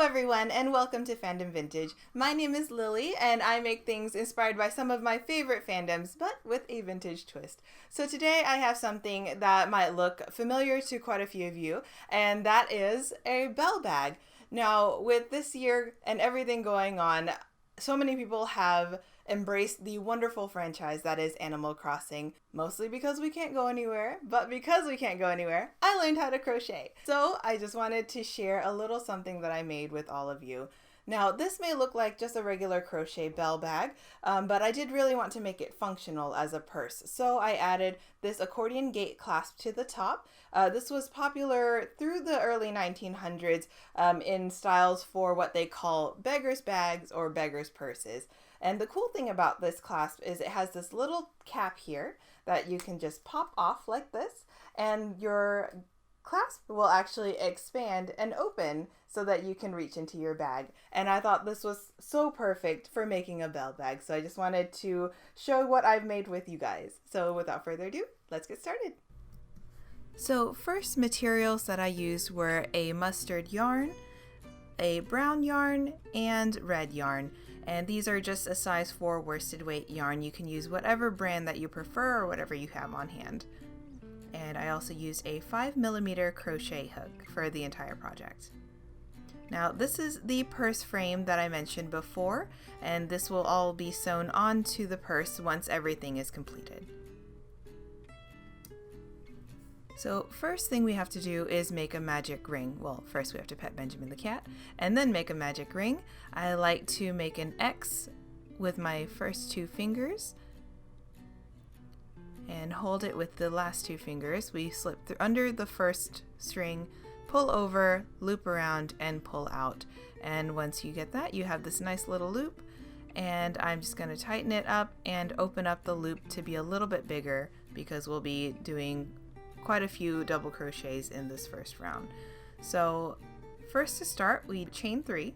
everyone, and welcome to Fandom Vintage. My name is Lily, and I make things inspired by some of my favorite fandoms, but with a vintage twist. So today I have something that might look familiar to quite a few of you, and that is a bell bag. Now, with this year and everything going on, so many people have embraced the wonderful franchise that is Animal Crossing, mostly because we can't go anywhere, but because we can't go anywhere, I learned how to crochet. So I just wanted to share a little something that I made with all of you. Now, this may look like just a regular crochet bell bag, but I did really want to make it functional as a purse. So I added this accordion gate clasp to the top. This was popular through the early 1900s in styles for what they call beggar's bags or beggar's purses. And the cool thing about this clasp is it has this little cap here that you can just pop off like this, and your clasp will actually expand and open so that you can reach into your bag. And I thought this was so perfect for making a bell bag, so I just wanted to show what I've made with you guys. So without further ado, let's get started. So first materials that I used were a mustard yarn, a brown yarn, and red yarn. And these are just a size 4 worsted weight yarn. You can use whatever brand that you prefer or whatever you have on hand. And I also used a 5mm crochet hook for the entire project. Now this is the purse frame that I mentioned before, and this will all be sewn onto the purse once everything is completed. So first thing we have to do is make a magic ring. Well, first we have to pet Benjamin the cat and then make a magic ring. I like to make an X with my first 2 fingers and hold it with the last 2 fingers. We slip through under the first string, pull over, loop around, and pull out. And once you get that, you have this nice little loop, and I'm just going to tighten it up and open up the loop to be a little bit bigger because we'll be doing quite a few double crochets in this first round. So first to start, we chain 3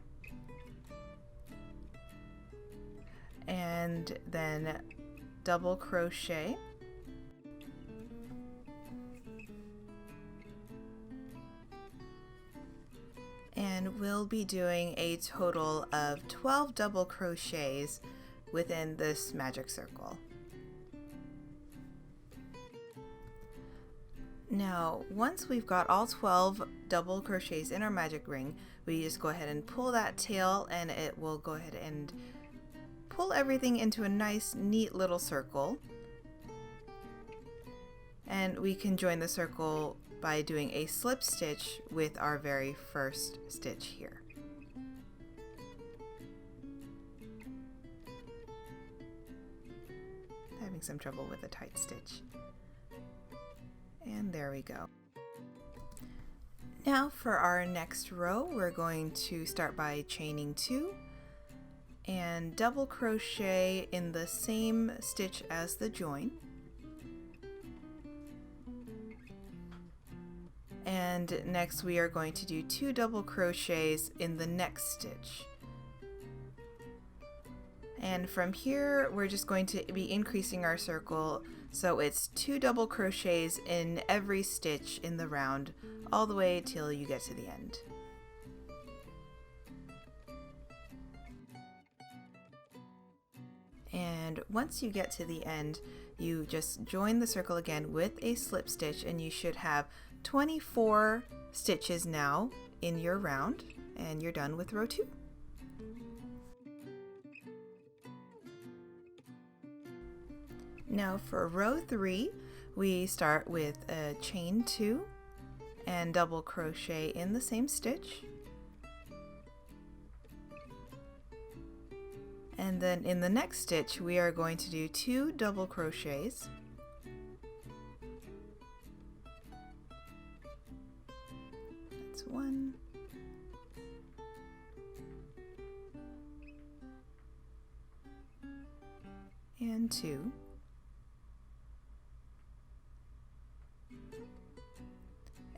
and then double crochet, and we'll be doing a total of 12 double crochets within this magic circle. Now, once we've got all 12 double crochets in our magic ring, we just go ahead and pull that tail, and it will go ahead and pull everything into a nice, neat little circle. And we can join the circle by doing a slip stitch with our very first stitch here. Having some trouble with a tight stitch. And there we go. Now for our next row, we're going to start by chaining 2 and double crochet in the same stitch as the join. And next we are going to do 2 double crochets in the next stitch. And from here, we're just going to be increasing our circle, so it's 2 double crochets in every stitch in the round, all the way till you get to the end. And once you get to the end, you just join the circle again with a slip stitch, and you should have 24 stitches now in your round, and you're done with row 2. Now for row 3, we start with a chain 2 and double crochet in the same stitch. And then in the next stitch, we are going to do 2 double crochets. That's 1. And 2.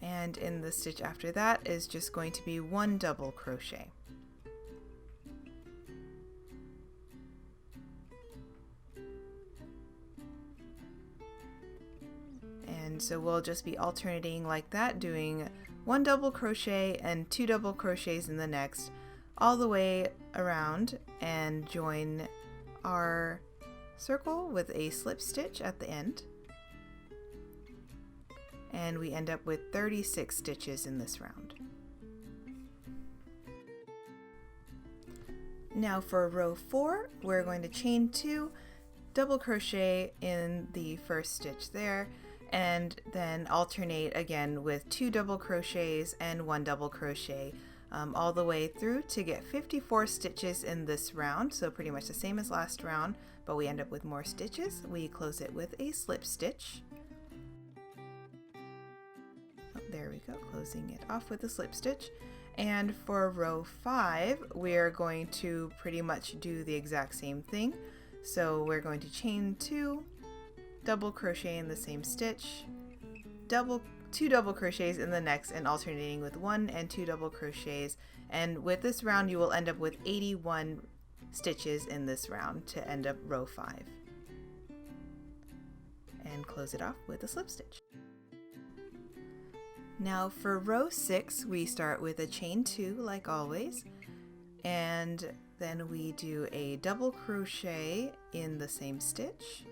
And in the stitch after that is just going to be 1 double crochet. And so we'll just be alternating like that, doing 1 double crochet and 2 double crochets in the next, all the way around and join our circle with a slip stitch at the end. And we end up with 36 stitches in this round. Now for row 4, we're going to chain 2, double crochet in the first stitch there, and then alternate again with 2 double crochets and 1 double crochet all the way through to get 54 stitches in this round. So pretty much the same as last round, but we end up with more stitches. We close it with a slip stitch. There we go, closing it off with a slip stitch. And for row 5, we're going to pretty much do the exact same thing. So we're going to chain 2, double crochet in the same stitch, 2 double crochets in the next, and alternating with 1 and 2 double crochets. And with this round, you will end up with 81 stitches in this round to end up row 5. And close it off with a slip stitch. Now for row 6, we start with a chain 2 like always, and then we do a double crochet in the same stitch,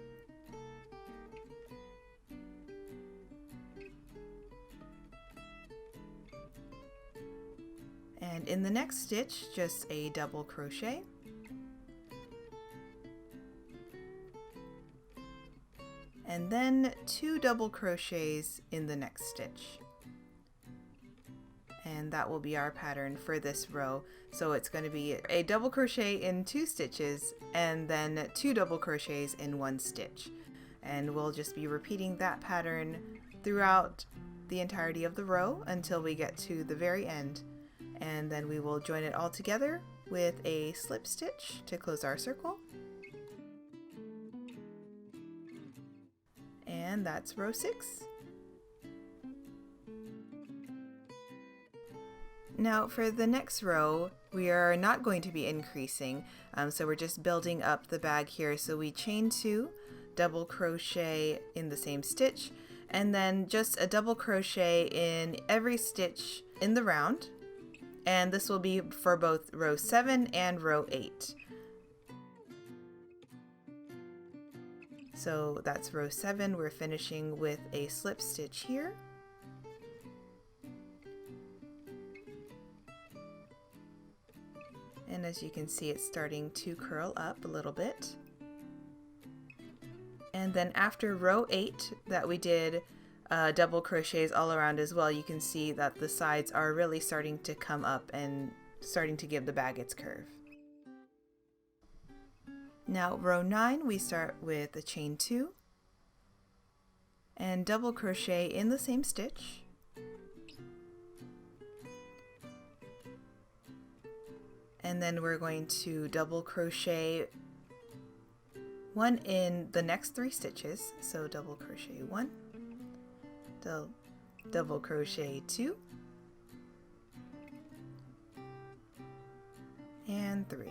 and in the next stitch just a double crochet, and then 2 double crochets in the next stitch. And that will be our pattern for this row. So it's going to be a double crochet in 2 stitches and then 2 double crochets in 1 stitch. And we'll just be repeating that pattern throughout the entirety of the row until we get to the very end. And then we will join it all together with a slip stitch to close our circle. And that's row 6. Now for the next row, we are not going to be increasing, so we're just building up the bag here. So we chain 2, double crochet in the same stitch, and then just a double crochet in every stitch in the round. And this will be for both row 7 and row 8. So that's row 7, we're finishing with a slip stitch here. And as you can see, it's starting to curl up a little bit. And then after row 8 that we did double crochets all around as well, you can see that the sides are really starting to come up and starting to give the bag its curve. Now row 9, we start with a chain 2 and double crochet in the same stitch. And then we're going to double crochet 1 in the next 3 stitches. So double crochet 1, double crochet 2, and 3.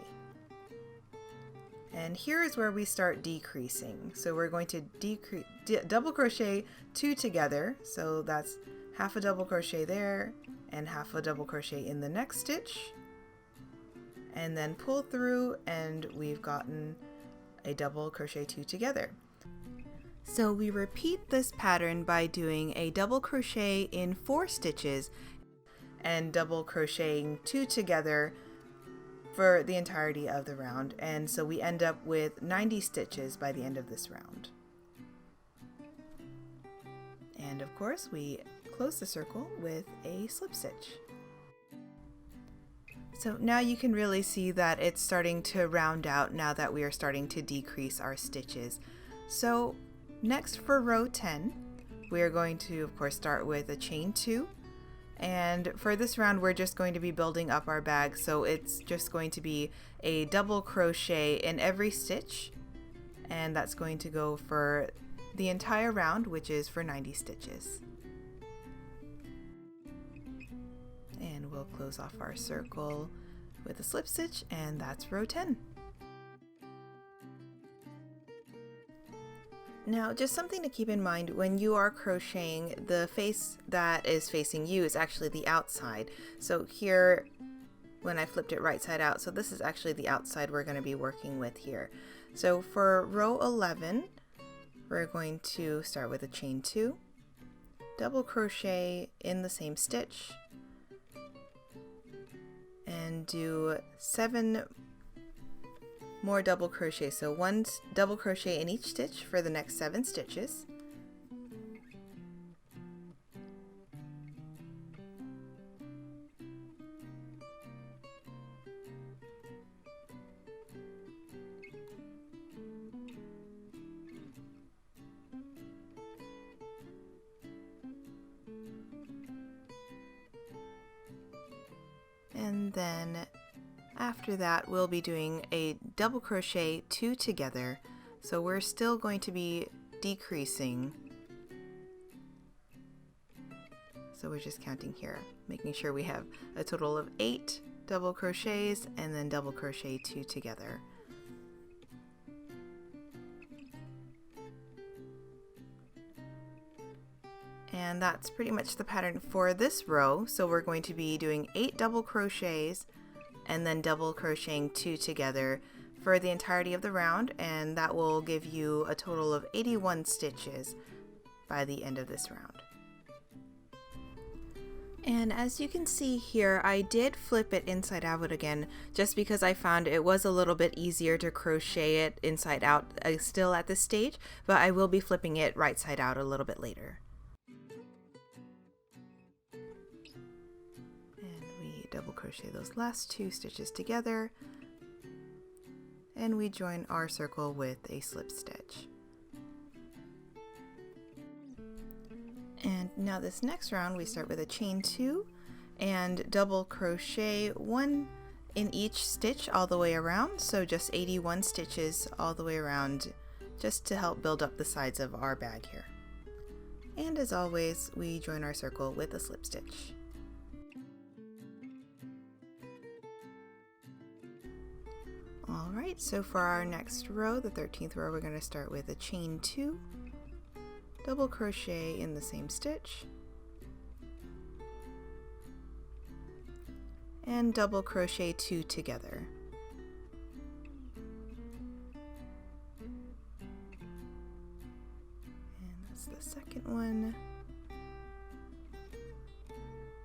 And here is where we start decreasing. So we're going to double crochet 2 together. So that's half a double crochet there and half a double crochet in the next stitch. And then pull through, and we've gotten a double crochet 2 together. So we repeat this pattern by doing a double crochet in 4 stitches and double crocheting 2 together for the entirety of the round. And so we end up with 90 stitches by the end of this round. And of course we close the circle with a slip stitch. So now you can really see that it's starting to round out now that we are starting to decrease our stitches. So next for row 10, we are going to of course start with a chain 2. And for this round, we're just going to be building up our bag. So it's just going to be a double crochet in every stitch. And that's going to go for the entire round, which is for 90 stitches. And we'll close off our circle with a slip stitch, and that's row 10. Now, just something to keep in mind when you are crocheting, the face that is facing you is actually the outside. So here when I flipped it right side out. So this is actually the outside we're going to be working with here. So for row 11, we're going to start with a chain 2, double crochet in the same stitch, and do 7 more double crochet. So 1 double crochet in each stitch for the next 7 stitches. And then after that, we'll be doing a double crochet 2 together. So we're still going to be decreasing. So we're just counting here, making sure we have a total of 8 double crochets and then double crochet 2 together. And that's pretty much the pattern for this row. So we're going to be doing 8 double crochets and then double crocheting 2 together for the entirety of the round, and that will give you a total of 81 stitches by the end of this round. And as you can see here, I did flip it inside out again just because I found it was a little bit easier to crochet it inside out still at this stage, but I will be flipping it right side out a little bit later. Double crochet those last 2 stitches together, and we join our circle with a slip stitch. And now this next round we start with a chain 2 and double crochet 1 in each stitch all the way around, so just 81 stitches all the way around, just to help build up the sides of our bag here. And as always, we join our circle with a slip stitch. Alright, so for our next row, the 13th row, we're going to start with a chain 2, double crochet in the same stitch, and double crochet 2 together. And that's the second one.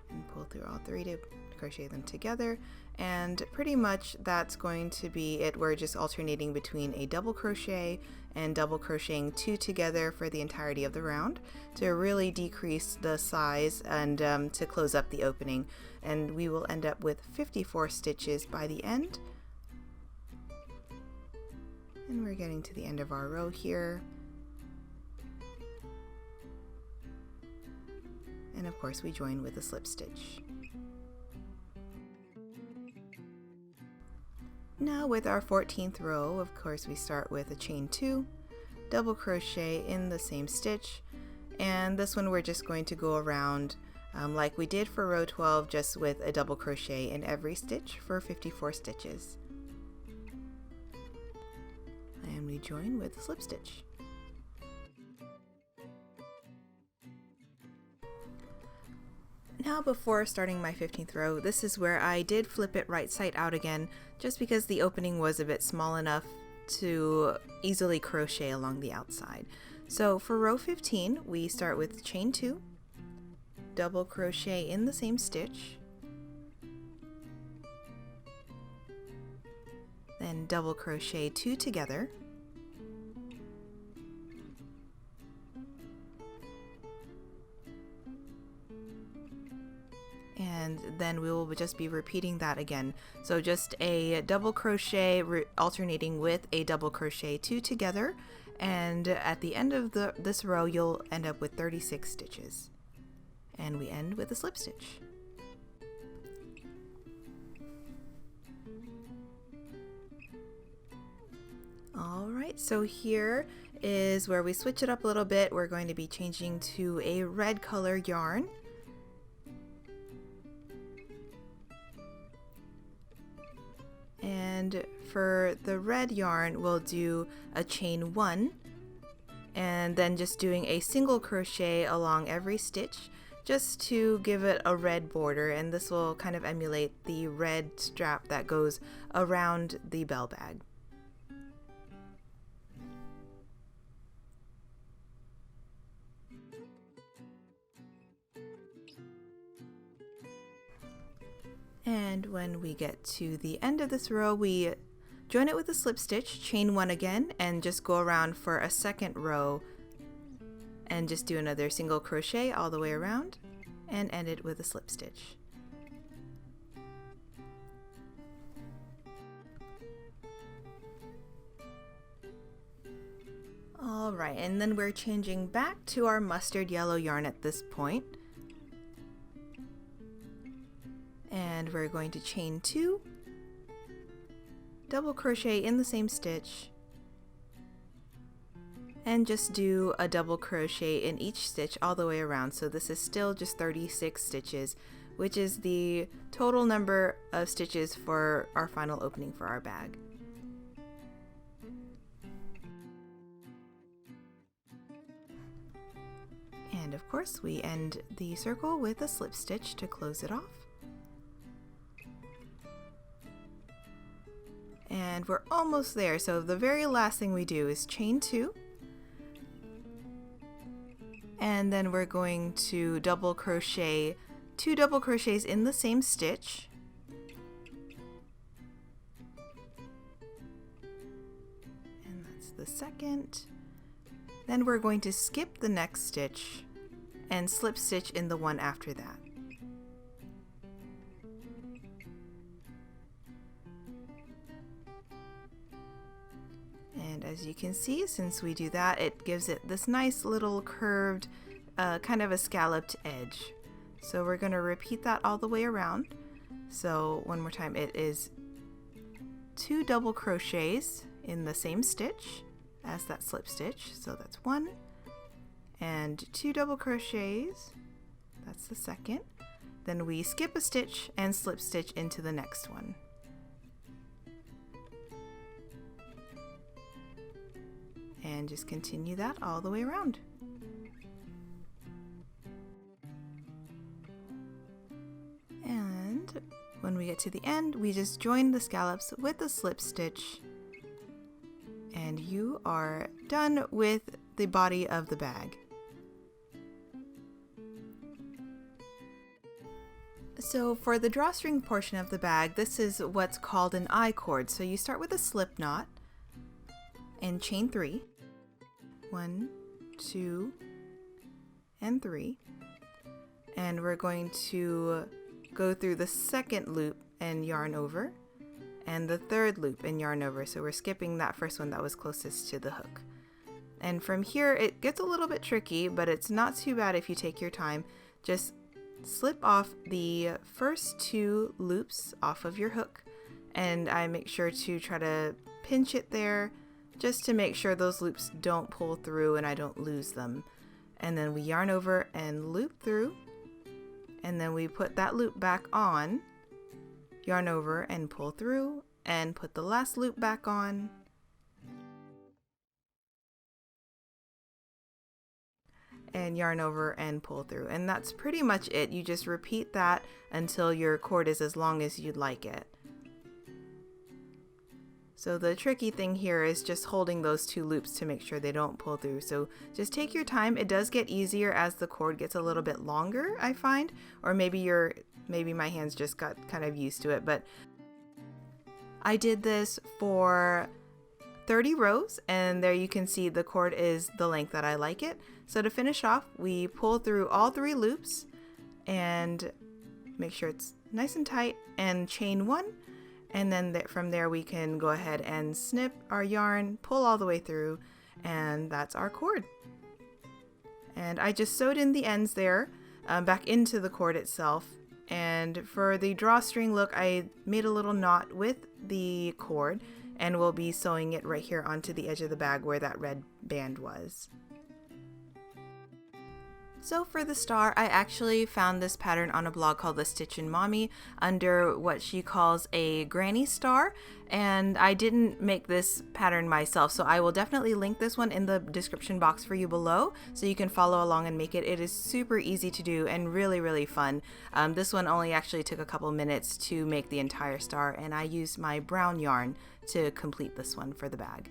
And pull through all 3 to crochet them together, and pretty much that's going to be it. We're just alternating between a double crochet and double crocheting 2 together for the entirety of the round to really decrease the size and to close up the opening, and we will end up with 54 stitches by the end. And we're getting to the end of our row here, and of course we join with a slip stitch. Now with our 14th row, of course, we start with a chain 2, double crochet in the same stitch, and this one we're just going to go around like we did for row 12, just with a double crochet in every stitch for 54 stitches. And we join with a slip stitch. Now before starting my 15th row, this is where I did flip it right side out again, just because the opening was a bit small enough to easily crochet along the outside. So for row 15, we start with chain 2, double crochet in the same stitch, then double crochet 2 together, and then we will just be repeating that again. So just a double crochet alternating with a double crochet 2 together, and at the end of this row you'll end up with 36 stitches, and we end with a slip stitch. Alright, so here is where we switch it up a little bit. We're going to be changing to a red color yarn. And for the red yarn, we'll do a chain 1 and then just doing a single crochet along every stitch just to give it a red border, and this will kind of emulate the red strap that goes around the bell bag. And when we get to the end of this row, we join it with a slip stitch, chain one again, and just go around for a second row and just do another single crochet all the way around and end it with a slip stitch. Alright, and then we're changing back to our mustard yellow yarn at this point. And we're going to chain 2, double crochet in the same stitch, and just do a double crochet in each stitch all the way around. So this is still just 36 stitches, which is the total number of stitches for our final opening for our bag. And of course we end the circle with a slip stitch to close it off. And we're almost there, so the very last thing we do is chain 2, and then we're going to double crochet 2 double crochets in the same stitch, and that's the second. Then we're going to skip the next stitch and slip stitch in the one after that. And as you can see, since we do that, it gives it this nice little curved, kind of a scalloped edge. So we're going to repeat that all the way around. So one more time, it is 2 double crochets in the same stitch as that slip stitch. So that's 1, and 2 double crochets, that's the second. Then we skip a stitch and slip stitch into the next one. And just continue that all the way around. And when we get to the end, we just join the scallops with a slip stitch, and you are done with the body of the bag. So for the drawstring portion of the bag, this is what's called an I-cord. So you start with a slip knot and chain 3. 1, 2, and 3, and we're going to go through the second loop and yarn over, and the third loop and yarn over. So we're skipping that first one that was closest to the hook. And from here it gets a little bit tricky, but it's not too bad if you take your time. Just slip off the first 2 loops off of your hook, and I make sure to try to pinch it there, just to make sure those loops don't pull through and I don't lose them. And then we yarn over and loop through, and then we put that loop back on, yarn over and pull through, and put the last loop back on, and yarn over and pull through. And that's pretty much it. You just repeat that until your cord is as long as you'd like it. So the tricky thing here is just holding those 2 loops to make sure they don't pull through. So just take your time. It does get easier as the cord gets a little bit longer, I find, or maybe my hands just got kind of used to it. But I did this for 30 rows, and there you can see the cord is the length that I like it. So to finish off, we pull through all 3 loops and make sure it's nice and tight, and chain 1. And then from there we can go ahead and snip our yarn, pull all the way through, and that's our cord. And I just sewed in the ends there back into the cord itself. And for the drawstring look, I made a little knot with the cord, and we'll be sewing it right here onto the edge of the bag where that red band was. So for the star, I actually found this pattern on a blog called The Stitchin' Mommy under what she calls a granny star, and I didn't make this pattern myself, so I will definitely link this one in the description box for you below so you can follow along and make it. It is super easy to do and really fun. This one only actually took a couple minutes to make the entire star, and I used my brown yarn to complete this one for the bag.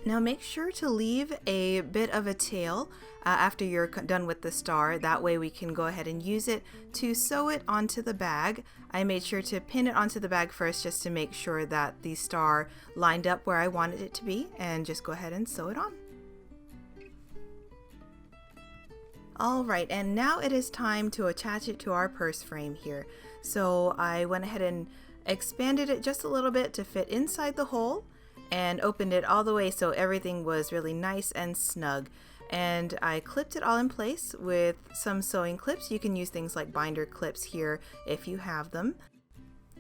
Now make sure to leave a bit of a tail after you're done with the star. That way we can go ahead and use it to sew it onto the bag. I made sure to pin it onto the bag first just to make sure that the star lined up where I wanted it to be, and just go ahead and sew it on. Alright, and now it is time to attach it to our purse frame here. So I went ahead and expanded it just a little bit to fit inside the hole, and opened it all the way so everything was really nice and snug. And I clipped it all in place with some sewing clips. You can use things like binder clips here if you have them.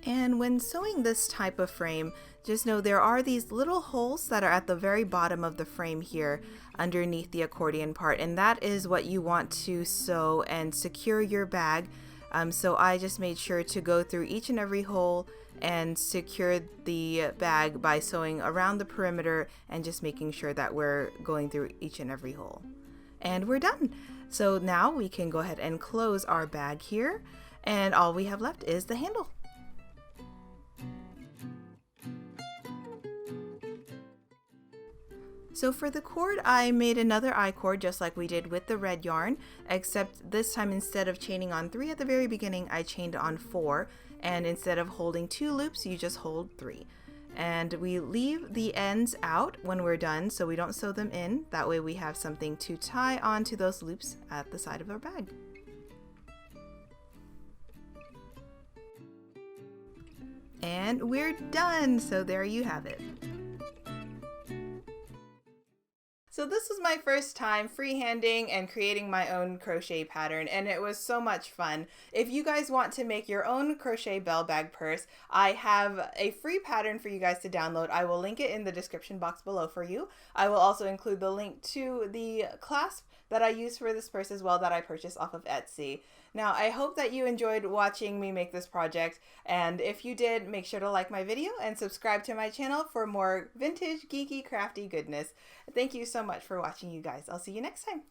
And when sewing this type of frame, just know there are these little holes that are at the very bottom of the frame here underneath the accordion part, and that is what you want to sew and secure your bag. So I just made sure to go through each and every hole and secure the bag by sewing around the perimeter and just making sure that we're going through each and every hole. And we're done. So now we can go ahead and close our bag here, and all we have left is the handle. So for the cord, I made another I-cord just like we did with the red yarn, except this time instead of chaining on 3 at the very beginning, I chained on 4, and instead of holding 2 loops, you just hold 3. And we leave the ends out when we're done so we don't sew them in. That way we have something to tie onto those loops at the side of our bag. And we're done! So there you have it. So this was my first time freehanding and creating my own crochet pattern, and it was so much fun. If you guys want to make your own crochet bell bag purse, I have a free pattern for you guys to download. I will link it in the description box below for you. I will also include the link to the clasp that I use for this purse as well that I purchased off of Etsy. Now, I hope that you enjoyed watching me make this project, and if you did, make sure to like my video and subscribe to my channel for more vintage, geeky, crafty goodness. Thank you so much for watching, you guys. I'll see you next time.